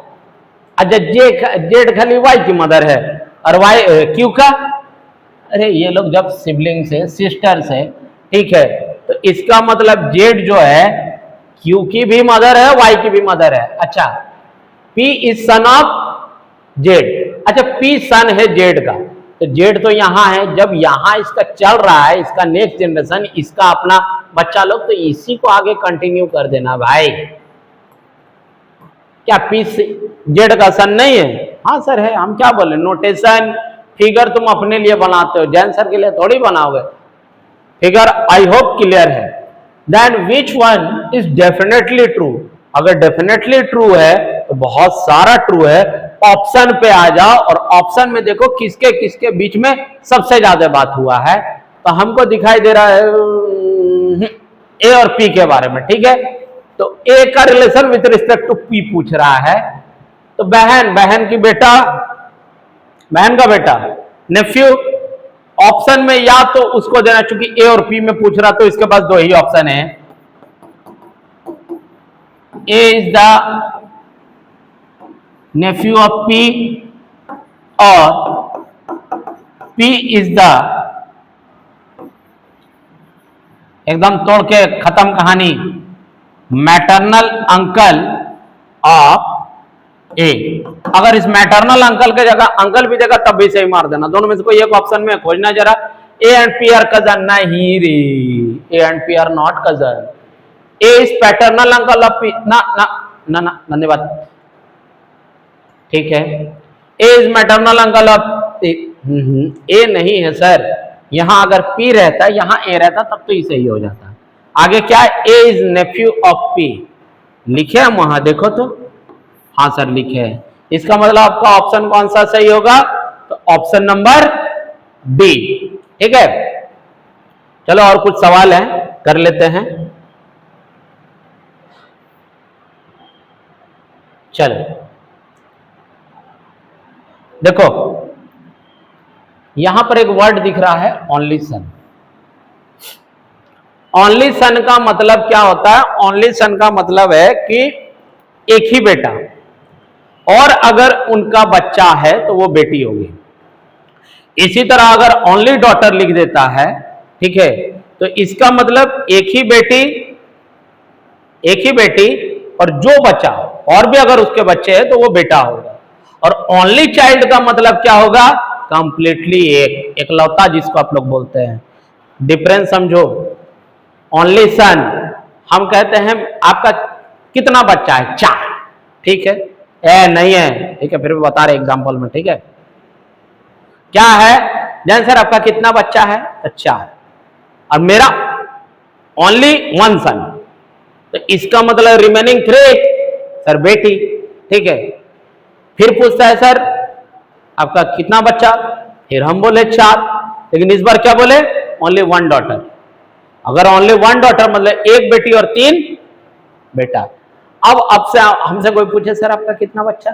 अच्छा जेड खाली वाई की मदर है और वाई क्यू का? अरे ये लोग जब सिबलिंग्स है, सिस्टर्स है, ठीक है, तो इसका मतलब जेड जो है क्यू की भी मदर है, वाई की भी मदर है। अच्छा P is son of Z. अच्छा पी सन है जेड का, तो जेड तो यहां है, जब यहां इसका चल रहा है, इसका नेक्स्ट जनरेशन, इसका अपना बच्चा लोग, तो इसी को आगे कंटिन्यू कर देना भाई। क्या पी जेड का सन नहीं है? हाँ सर है, हम क्या बोले, नोटेशन फिगर तुम अपने लिए बनाते हो, जैन सर के लिए थोड़ी बनाओगे फिगर। आई होप क्लियर है। Then which one is definitely true? अगर डेफिनेटली ट्रू है तो बहुत सारा ट्रू है, ऑप्शन पे आ जाओ और ऑप्शन में देखो किसके किसके बीच में सबसे ज्यादा बात हुआ है। तो हमको दिखाई दे रहा है ए और पी के बारे में, ठीक है। तो ए का relation with respect to P पूछ रहा है, तो बहन, बहन की बेटा, बहन का बेटा, नेफ्यू। ऑप्शन में या तो उसको देना, चूंकि ए और पी में पूछ रहा, तो इसके पास दो ही ऑप्शन है, A is the nephew of P और पी इज द, एकदम तोड़ के खत्म कहानी, मैटरनल अंकल ऑफ ए। अगर इस मैटरनल अंकल के जगह अंकल भी देगा तब भी सही मार देना, दोनों में से कोई एक ऑप्शन में खोजना जरा। A and P R cousin, नहीं रे, A and P R not cousin. A is paternal uncle of P, ना ना ना ना, धन्यवाद, ठीक है। A is maternal uncle of ए नहीं है सर, यहां अगर पी रहता, यहां ए रहता, तब तो ही सही हो जाता। आगे क्या है? A is Neiphiu of P, लिखे हम वहां, देखो तो, हाँ सर लिखे हैं। इसका मतलब आपका ऑप्शन कौन सा सही होगा? तो ऑप्शन नंबर बी, ठीक है। चलो और कुछ सवाल है, कर लेते हैं। चलो देखो यहां पर एक वर्ड दिख रहा है, ओनली सन। ओनली सन का मतलब क्या होता है? ओनली सन का मतलब है कि एक ही बेटा, और अगर उनका बच्चा है तो वो बेटी होगी। इसी तरह अगर ओनली डॉटर लिख देता है, ठीक है, तो इसका मतलब एक ही बेटी और जो बच्चा, और भी अगर उसके बच्चे हैं तो वो बेटा होगा। और ओनली चाइल्ड का मतलब क्या होगा? कंप्लीटली एक, एकलौता जिसको आप लोग बोलते हैं। डिफरेंस समझो, ओनली सन हम कहते हैं आपका कितना बच्चा है, 4, ठीक है, ए नहीं है, ठीक है, फिर भी बता रहे एग्जाम्पल में, ठीक है, क्या है जैन सर आपका कितना बच्चा है, तो 4, और मेरा ओनली 1 सन, तो इसका मतलब रिमेनिंग 3 सर बेटी, ठीक है। फिर पूछता है सर आपका कितना बच्चा, फिर हम बोले 4, लेकिन इस बार क्या बोले, ओनली 1 डॉटर। अगर ओनली 1 डॉटर मतलब 1 बेटी और 3 बेटा। अब से हमसे कोई पूछे सर आपका कितना बच्चा,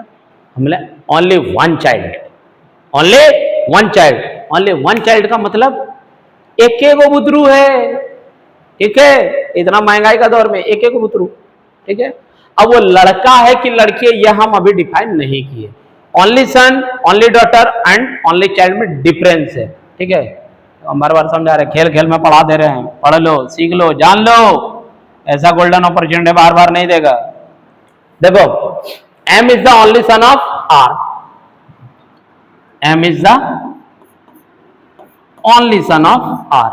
हम बोले only 1 child, only 1 child, only 1 child का मतलब एक एक बुतरू है, ठीक है, इतना महंगाई का दौर में एक एक बुतरू, ठीक है। अब वो लड़का है कि लड़की है यह हम अभी डिफाइन नहीं किए, only son, only daughter and only child में डिफरेंस है, ठीक है। हम बार बार समझा रहे, खेल खेल में पढ़ा दे रहे हैं, पढ़ लो, सीख लो, जान लो, ऐसा गोल्डन अपॉर्चुनिटी बार बार नहीं देगा। देखो M is the only son of R, M is the only son of R।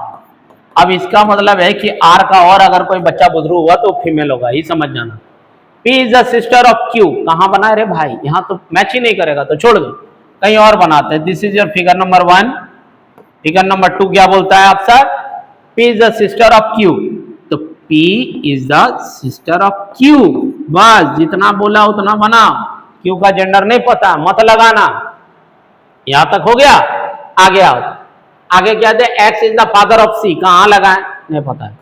अब इसका मतलब है कि R का और अगर कोई बच्चा बुधरू हुआ तो फीमेल होगा, ही समझ जाना। P is the sister of Q, कहां बना रे भाई, यहां तो मैच ही नहीं करेगा, तो छोड़ दो, कहीं और बनाते हैं। This is your figure number 1। Figure number 2 क्या बोलता है आप sir, P is the sister of Q, तो P is the sister of Q, बस जितना बोला उतना बना। Q का जेंडर नहीं पता मत लगाना, यहां तक हो गया। आगे आओ, आगे क्या दे, X is the father of C, कहां लगाए नहीं पता है,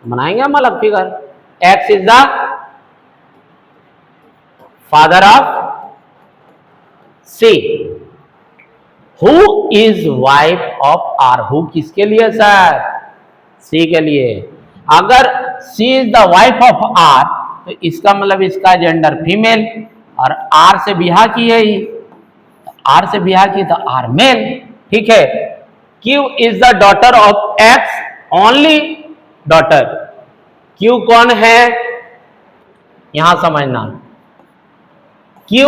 बनाएंगे हम अलग figure. X is the father of C, who is wife of R, who किसके लिए सर, C के लिए। अगर C is the wife of R तो इसका मतलब इसका जेंडर फीमेल, और R से बिहा की है, R से बिहा की तो R मेल, ठीक है। Q is the daughter of X, only daughter. Q कौन है यहां समझना, Q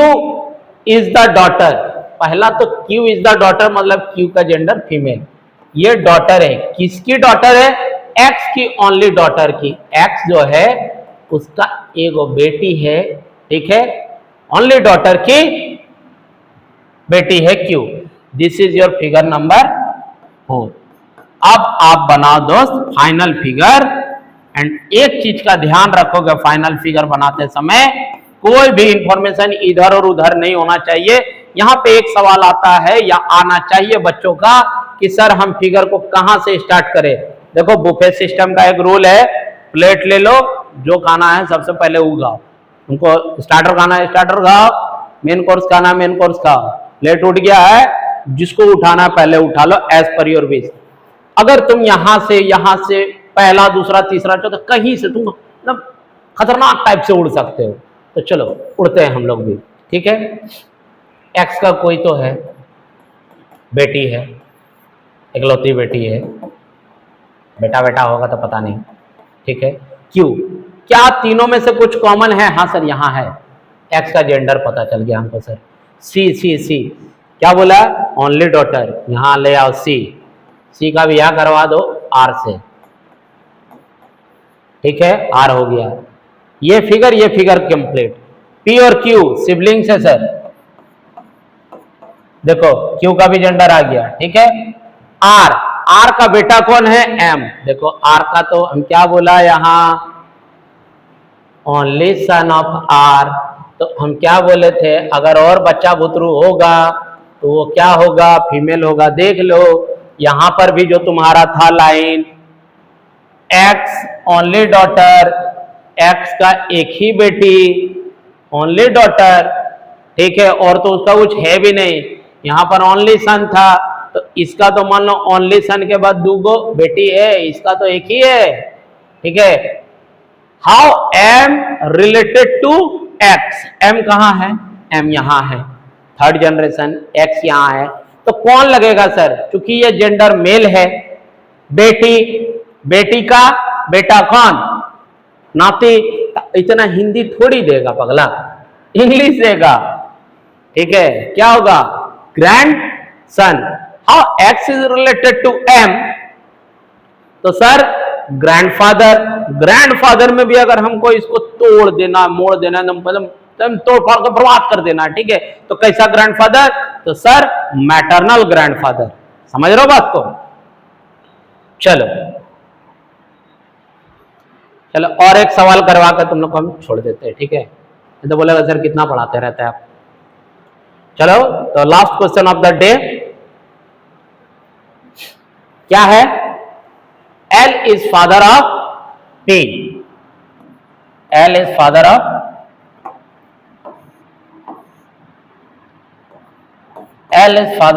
इज द डॉटर, पहला तो Q इज द डॉटर मतलब Q का जेंडर फीमेल, ये डॉटर है, किसकी डॉटर है, X की ओनली डॉटर की। X जो है उसका एगो बेटी है, ठीक है, ओनली डॉटर की बेटी है Q। This is your figure number 4। अब आप बनाओ दोस्त फाइनल फिगर, एंड एक चीज का ध्यान रखोगे फाइनल फिगर बनाते समय, कोई भी इंफॉर्मेशन इधर और उधर नहीं होना चाहिए। यहां पे एक सवाल आता है या आना चाहिए बच्चों का कि सर हम फिगर को कहां से स्टार्ट करें। देखो बुफे सिस्टम का एक रूल है, प्लेट ले लो, जो खाना है सबसे पहले उगाओ, उनको स्टार्टर खाना है स्टार्टर खाओ, मेन कोर्स खाना मेन कोर्स खाओ। प्लेट उठ गया है, जिसको उठाना पहले उठा लो एज पर योर विश। अगर तुम यहां से पहला दूसरा तीसरा चौथा कहीं से तुम मतलब खतरनाक टाइप से उड़ सकते हो, तो चलो उड़ते हैं हम लोग भी, ठीक है। एक्स का कोई तो है, बेटी है, इकलौती बेटी है, बेटा बेटा होगा तो पता नहीं, ठीक है। क्यू, क्या तीनों में से कुछ कॉमन है, हाँ सर यहाँ है, एक्स का जेंडर पता चल गया हमको सर। सी क्या बोला, ओनली डॉटर, यहां ले आओ सी का भी यहां करवा दो आर से, ठीक है, आर हो गया। ये फिगर कंप्लीट। पी और क्यू सिबलिंग्स है सर, देखो क्यू का भी जेंडर आ गया, ठीक है। आर का बेटा कौन है, एम, देखो आर का तो हम क्या बोला यहां, ओनली सन ऑफ आर, तो हम क्या बोले थे अगर और बच्चा बुतरू होगा तो वो क्या होगा, फीमेल होगा। देख लो यहां पर भी जो तुम्हारा था line, x only daughter, x का एक ही बेटी ओनली डॉटर, ठीक है, और तो उसका कुछ है भी नहीं। यहां पर ओनली सन था तो इसका तो मान लो ओनली सन के बाद दूगो बेटी है, इसका तो एक ही है, ठीक है। How M related to X, M कहां है, एम यहां है, थर्ड जनरेशन, एक्स यहां है, तो कौन लगेगा सर, क्योंकि ये जेंडर मेल है, बेटी का बेटा कौन, नाती। इतना हिंदी थोड़ी देगा पगला, इंग्लिश देगा, ठीक है, क्या होगा, grand son. How X is related to M, तो सर ग्रैंडफादर, ग्रैंडफादर में भी अगर हमको इसको तोड़ देना, मोड़ देना, मतलब तोड़ फोड़ कर बर्बाद कर देना, ठीक है, तो कैसा ग्रैंडफादर? तो सर मैटरनल ग्रैंडफादर। समझ रहे हो बात को? चलो चलो और एक सवाल करवा कर तुम लोग को हम छोड़ देते हैं, ठीक है? तो बोलेगा सर कितना पढ़ाते रहते हैं आप। चलो तो last question of the day क्या है? L is father of P. L is father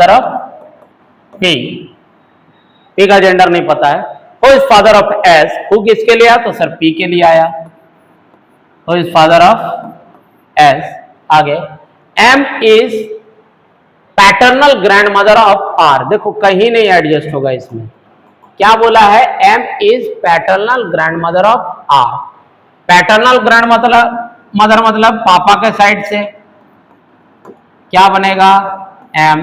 of P. P का जेंडर नहीं पता है। Who is father of S? Who किसके लिए आया? तो सर P के लिए आया। Who is father of S? आगे M is paternal grandmother of R। देखो कहीं नहीं एडजस्ट होगा इसमें। क्या बोला है? M is paternal grandmother of R। Paternal grand mother मतलब पापा के साइड से क्या बनेगा? M।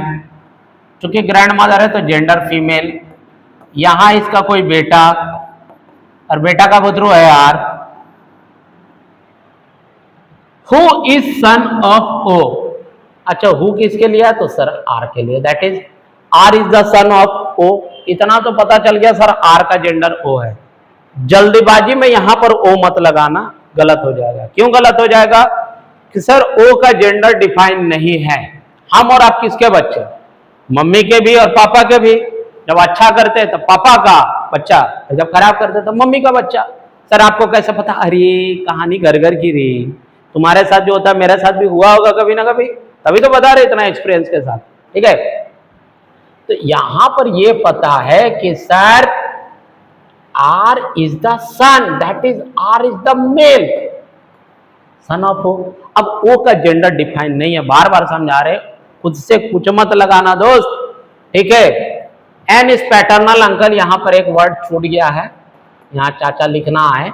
चूंकि ग्रैंड मदर है तो जेंडर फीमेल। यहां इसका कोई बेटा और बेटा का पुत्र है R। Who is son of O? अच्छा हु किसके लिए है? तो सर R के लिए। That is R is the sun of O। इतना तो पता चल गया सर R का जेंडर O है। जल्दीबाजी में यहां पर O मत लगाना, गलत हो जाएगा। क्यों गलत हो जाएगा? कि सर O का जेंडर डिफाइन नहीं है। हम और आप किसके बच्चे? मम्मी के भी और पापा के भी। जब अच्छा करते तो पापा का बच्चा, जब खराब करते तो मम्मी का बच्चा। सर आपको कैसे पता? अरे कहानी घर घर की रही, तुम्हारे साथ जो होता है मेरे साथ भी हुआ होगा कभी ना कभी, तभी तो बता रहे इतना एक्सपीरियंस के साथ, ठीक है? तो यहां पर ये पता है कि sir R is the son, that is R is the male, son of O। अब O का जेंडर डिफाइन नहीं है, बार बार समझा रहे, खुद से कुछ मत लगाना दोस्त, ठीक है? N इज पैटर्नल अंकल, यहां पर एक वर्ड छूट गया है, यहां चाचा लिखना है।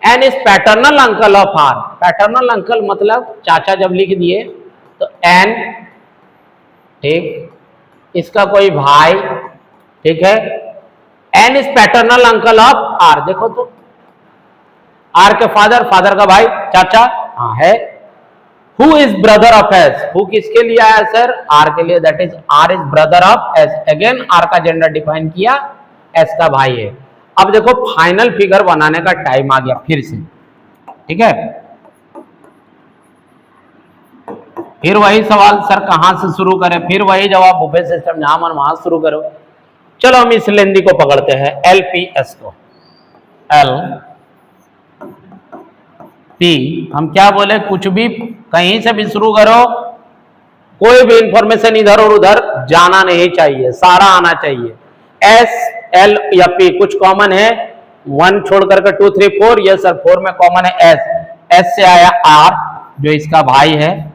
N is paternal uncle of R। Paternal uncle मतलब चाचा जब लिख दिए तो N, ठीक, इसका कोई भाई, ठीक है? N is paternal uncle of R। देखो तो R के फादर, फादर का भाई चाचा, हाँ है। Who is brother of S? Who किसके लिए आया सर? R के लिए। That is R is brother of S। Again R का जेंडर डिफाइन किया, S का भाई है। अब देखो फाइनल फिगर बनाने का टाइम आ गया फिर से, ठीक है? फिर वही सवाल सर कहां से शुरू करें? फिर वही जवाब, बुफे सिस्टम, जहां मन वहां शुरू करो। चलो हम इस लेंदी को पकड़ते हैं, LPS को। LP हम क्या बोले? कुछ भी कहीं से भी शुरू करो, कोई भी इंफॉर्मेशन इधर और उधर जाना नहीं चाहिए, सारा आना चाहिए। S, L या P कुछ कॉमन है? 1 छोड़ करके 2, 3, 4, ये सर 4 में कॉमन है S। S से आया R जो इसका भाई है।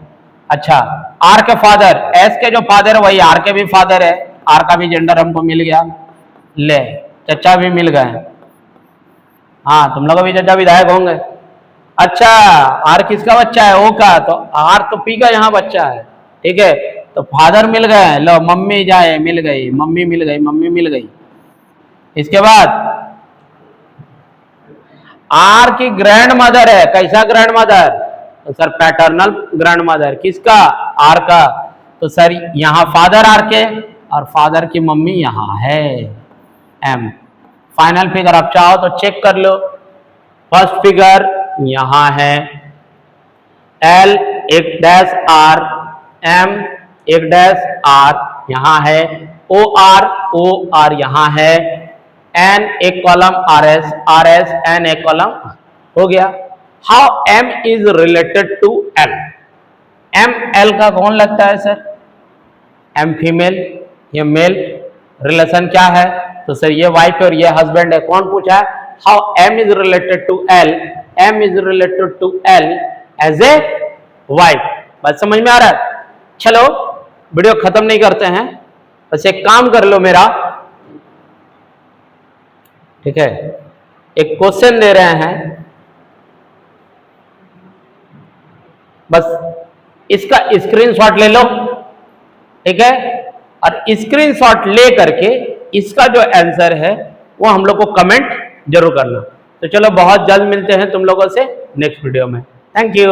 अच्छा R के फादर, S के जो फादर है वही R के भी फादर है। R का भी जेंडर हमको मिल गया, ले चचा भी मिल गए। हाँ तुम लोग भी चचा विधायक होंगे। अच्छा R किसका बच्चा है? O का। तो R तो P का यहाँ बच्चा है, ठीक है? तो फादर मिल गए, लो मम्मी जाए मिल गई, मम्मी मिल गई, मम्मी मिल गई। इसके बाद R की ग्रैंड मदर है, कैसा ग्रैंड मदर? तो सर पैटर्नल ग्रैंड मदर। किसका? R का। तो सर यहाँ फादर R के और फादर की मम्मी यहाँ है, M। फाइनल फिगर आप चाहो तो चेक कर लो। फर्स्ट फिगर यहाँ है, L एक डैश R, M एक डैश R यहाँ है, OR यहाँ है, N एक कॉलम RS N एक कॉलम, हो गया। How M is related to L? M L का कौन लगता है सर? M फीमेल, ये मेल। रिलेशन क्या है? तो सर ये वाइफ और ये हस्बैंड है। कौन पूछा है? How M is related to L? M is related to L as a wife. बात समझ में आ रहा है? चलो वीडियो खत्म नहीं करते हैं, बस एक काम कर लो मेरा, ठीक है? एक क्वेश्चन दे रहे हैं, बस इसका स्क्रीनशॉट ले लो, ठीक है? और स्क्रीनशॉट ले करके इसका जो आंसर है वो हम लोग को कमेंट जरूर करना। तो चलो बहुत जल्द मिलते हैं तुम लोगों से नेक्स्ट वीडियो में। Thank you.